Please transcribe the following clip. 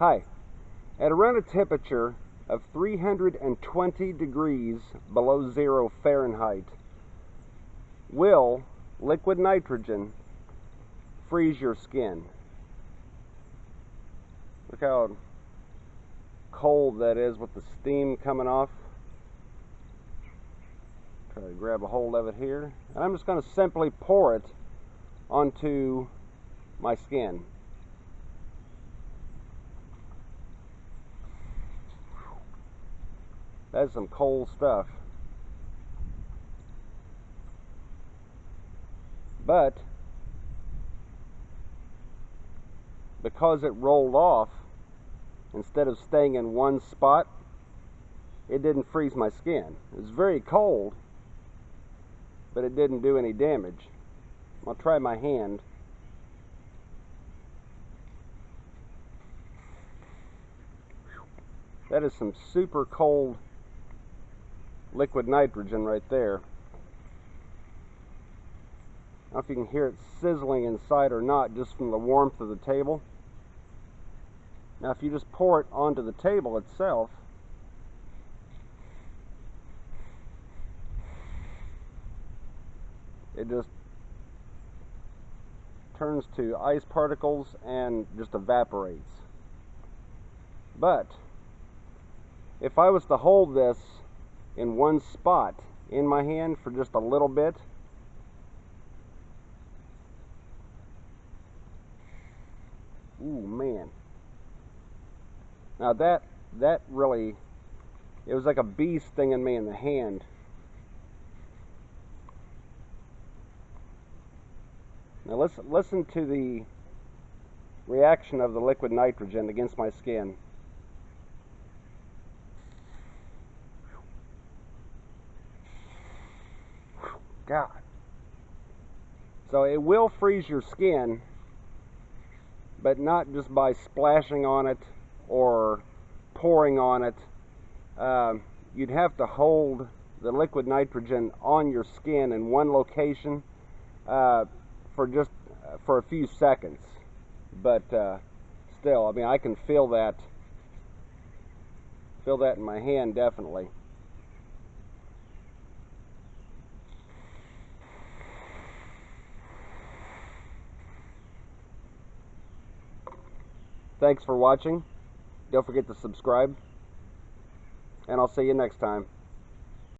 Hi. At around a temperature of 320 degrees below zero Fahrenheit, will liquid nitrogen freeze your skin? Look how cold that is with the steam coming off. Try to grab a hold of it here. And I'm just going to simply pour it onto my skin. That's some cold stuff. But because it rolled off, instead of staying in one spot, it didn't freeze my skin. It was very cold, but it didn't do any damage. I'll try my hand. That is some super cold liquid nitrogen right there. I don't know if you can hear it sizzling inside or not, just from the warmth of the table. Now if you just pour it onto the table itself, it just turns to ice particles and just evaporates. But if I was to hold this in one spot in my hand for just a little bit, ooh man. Now that really, it was like a bee stinging me in the hand. Now listen to the reaction of the liquid nitrogen against my skin. God. So it will freeze your skin, but not just by splashing on it or pouring on it. You'd have to hold the liquid nitrogen on your skin in one location for a few seconds. But still, I mean, I can feel that in my hand, definitely. Thanks for watching. Don't forget to subscribe, and I'll see you next time.